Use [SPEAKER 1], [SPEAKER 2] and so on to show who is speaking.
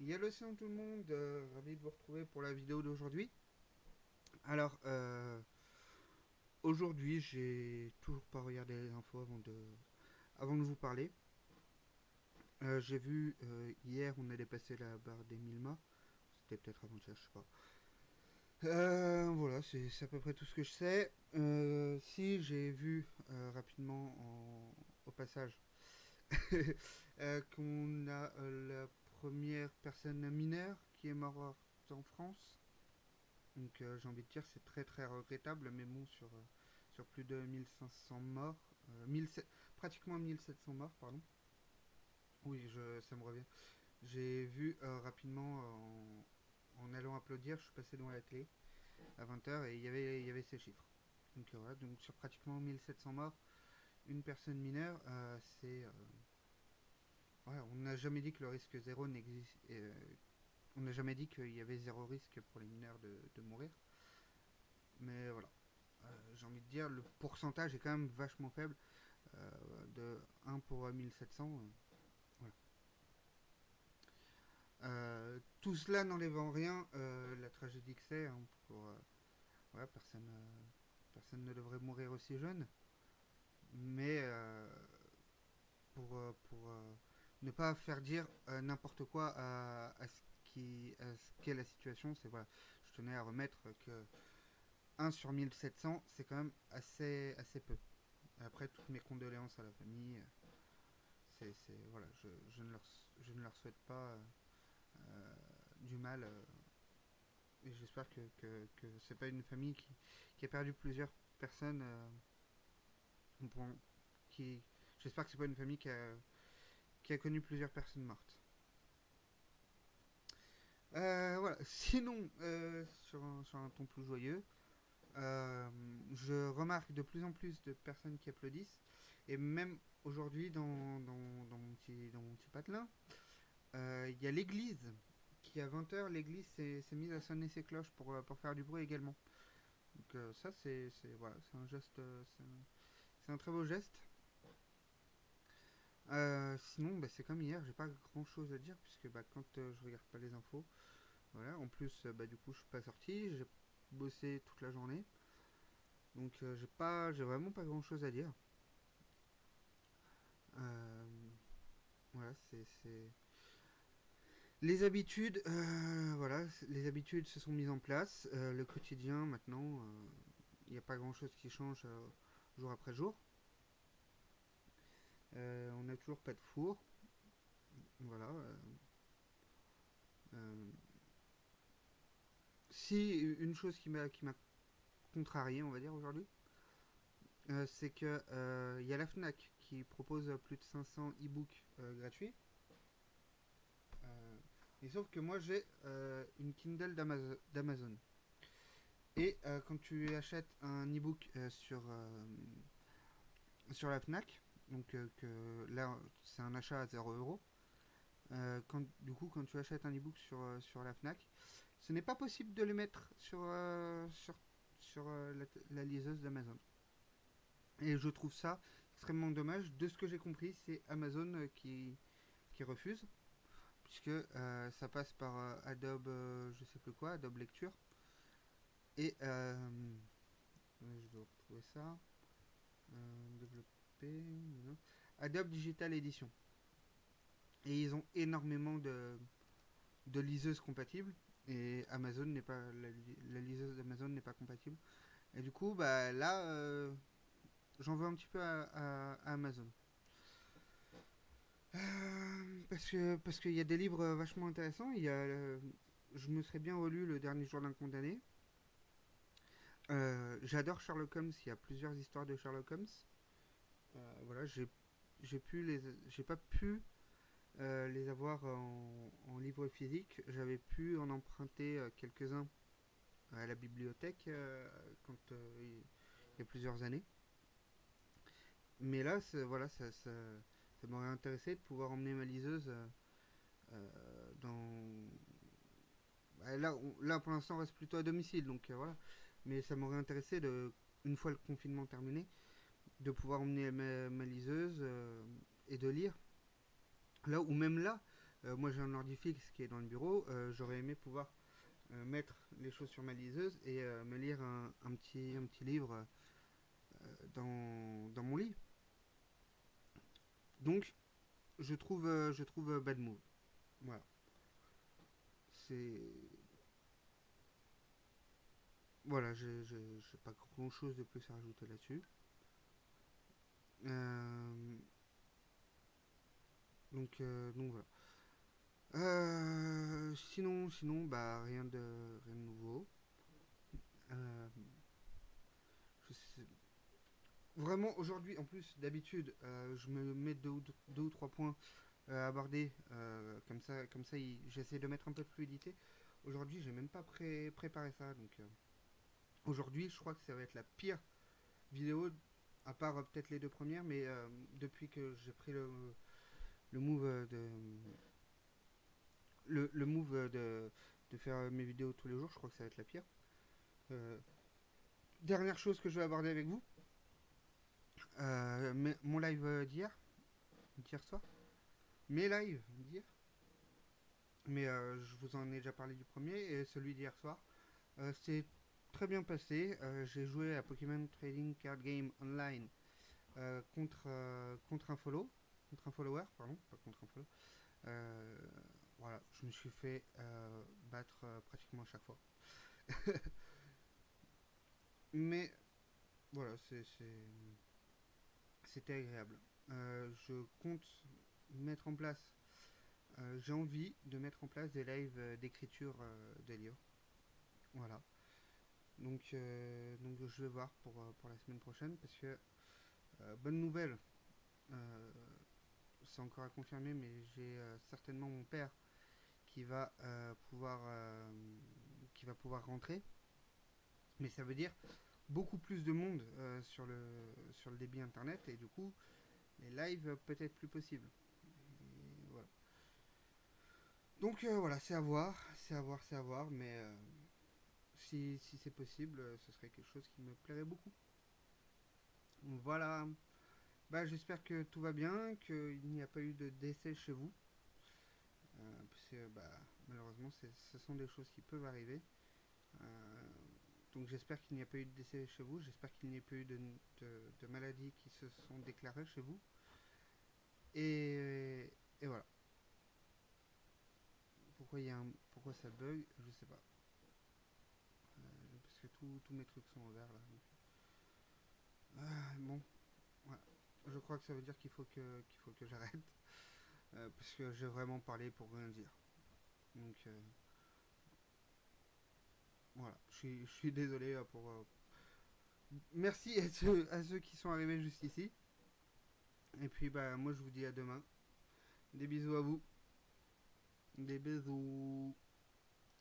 [SPEAKER 1] Yallo salut tout le monde, ravi de vous retrouver pour la vidéo d'aujourd'hui. Alors, aujourd'hui, j'ai toujours pas regardé les infos avant de vous parler. J'ai vu hier, on allait passer la barre des 1000 mâts. C'était peut-être avant-hier, je sais pas. Voilà, c'est à peu près tout ce que je sais. Si j'ai vu rapidement au passage qu'on a la première personne mineure qui est morte en France. Donc j'ai envie de dire c'est très très regrettable, mais bon sur plus de 1500 morts, 1700 pratiquement 1700 morts, pardon. Oui, ça me revient. J'ai vu rapidement en allant applaudir, je suis passé devant la télé à 20h et il y avait ces chiffres. Donc voilà, donc sur pratiquement 1700 morts, une personne mineure, c'est... voilà, on n'a jamais dit que le risque zéro n'existe... on n'a jamais dit qu'il y avait zéro risque pour les mineurs de mourir. Mais voilà, j'ai envie de dire, le pourcentage est quand même vachement faible. De 1 pour 1700. Voilà. Tout cela n'enlève en rien la tragédie que c'est. Hein, voilà, personne ne devrait mourir aussi jeune. Mais pour ne pas faire dire n'importe quoi à ce qu'est la situation, c'est voilà, je tenais à remettre que 1 sur 1700, c'est quand même assez peu. Après, toutes mes condoléances à la famille. Voilà, je ne leur souhaite pas du mal. Et j'espère que c'est pas une famille qui a perdu plusieurs personnes. Bon, qui, j'espère que c'est pas une famille qui a connu plusieurs personnes mortes. Voilà. Sinon, sur un ton plus joyeux, je remarque de plus en plus de personnes qui applaudissent. Et même aujourd'hui, dans mon petit patelin, il y a l'église qui, à 20h, l'église s'est mise à sonner ses cloches pour faire du bruit également. Donc ça, voilà, c'est un geste, c'est un très beau geste. Sinon, bah, c'est comme hier, j'ai pas grand chose à dire puisque bah, quand je regarde pas les infos, voilà. En plus, bah, du coup, je suis pas sorti, j'ai bossé toute la journée, donc j'ai vraiment pas grand chose à dire. Euh, voilà, les habitudes, voilà, les habitudes se sont mises en place. Le quotidien, maintenant, il n'y a pas grand chose qui change jour après jour. On n'a toujours pas de four. Voilà. Euh, si une chose qui m'a contrarié, on va dire aujourd'hui, c'est que il y a la Fnac qui propose plus de 500 e-books gratuits. Euh, et sauf que moi j'ai une Kindle d'Amazon. Et quand tu achètes un e-book sur la Fnac, donc là c'est un achat à 0 euros. Du coup, quand tu achètes un e-book sur la Fnac, ce n'est pas possible de le mettre sur la liseuse d'Amazon. Et je trouve ça extrêmement dommage. De ce que j'ai compris, c'est Amazon qui refuse, puisque ça passe par Adobe, je sais plus quoi, Adobe Lecture. Et je dois retrouver ça. Développer. Non. Adobe Digital Edition. Et ils ont énormément de liseuses compatibles. Et Amazon n'est pas la liseuse d'Amazon n'est pas compatible. Et du coup, bah là, j'en veux un petit peu à Amazon. Parce qu'il y a des livres vachement intéressants. Je me serais bien relu Le Dernier Jour d'un condamné. J'adore Sherlock Holmes. Il y a plusieurs histoires de Sherlock Holmes. Voilà, j'ai pas pu les avoir en livre physique. J'avais pu en emprunter quelques-uns à la bibliothèque quand il y a plusieurs années. Mais là, voilà, ça m'aurait intéressé de pouvoir emmener ma liseuse dans. Là, pour l'instant, on reste plutôt à domicile, donc voilà. Mais ça m'aurait intéressé, une fois le confinement terminé, de pouvoir emmener ma liseuse et de lire. Là, ou même là, Moi j'ai un ordi fixe qui est dans le bureau, j'aurais aimé pouvoir mettre les choses sur ma liseuse et me lire un petit livre dans mon lit. Donc je trouve bad move. Voilà. C'est. Voilà, j'ai pas grand chose de plus à rajouter là-dessus. Euh, donc voilà. Sinon, bah rien de nouveau. Euh, je sais- Vraiment, aujourd'hui, en plus, d'habitude, je me mets deux ou trois points à aborder. Comme ça j'essaie de mettre un peu de fluidité. Aujourd'hui, j'ai même pas préparé ça. Donc, aujourd'hui, je crois que ça va être la pire vidéo, à part peut-être les deux premières, mais depuis que j'ai pris le move le move de faire mes vidéos tous les jours, je crois que ça va être la pire. Euh, Dernière chose que je vais aborder avec vous, mon live d'hier soir, mes lives d'hier, mais je vous en ai déjà parlé du premier et celui d'hier soir. C'est très bien passé. J'ai joué à Pokémon Trading Card Game Online contre un follower, pardon, pas contre un follow. Euh, voilà, je me suis fait battre pratiquement à chaque fois. Mais voilà, c'était agréable. Je compte mettre en place, j'ai envie de mettre en place des lives d'écriture de livres. Voilà. Donc je vais voir pour la semaine prochaine parce que, bonne nouvelle, euh, c'est encore à confirmer, mais j'ai certainement mon père qui va, qui va pouvoir rentrer. Mais ça veut dire beaucoup plus de monde sur le débit internet et du coup les lives peut-être plus possibles. Et voilà. Donc voilà, c'est à voir, c'est à voir, mais si c'est possible, ce serait quelque chose qui me plairait beaucoup. Voilà. Bah, j'espère que tout va bien, qu'il n'y a pas eu de décès chez vous. Parce que bah, malheureusement, ce sont des choses qui peuvent arriver. Euh, donc j'espère qu'il n'y a pas eu de décès chez vous. J'espère qu'il n'y a pas eu de maladies qui se sont déclarées chez vous. Et voilà. Pourquoi ça bug, je sais pas. Parce que tous mes trucs sont en vert là. Donc, bon, ouais. Je crois que ça veut dire qu'il faut que j'arrête. Parce que j'ai vraiment parlé pour rien dire. Donc voilà, je suis désolé pour. Merci à ceux qui sont arrivés jusqu'ici. Et puis bah moi je vous dis à demain. Des bisous à vous. Des bisous.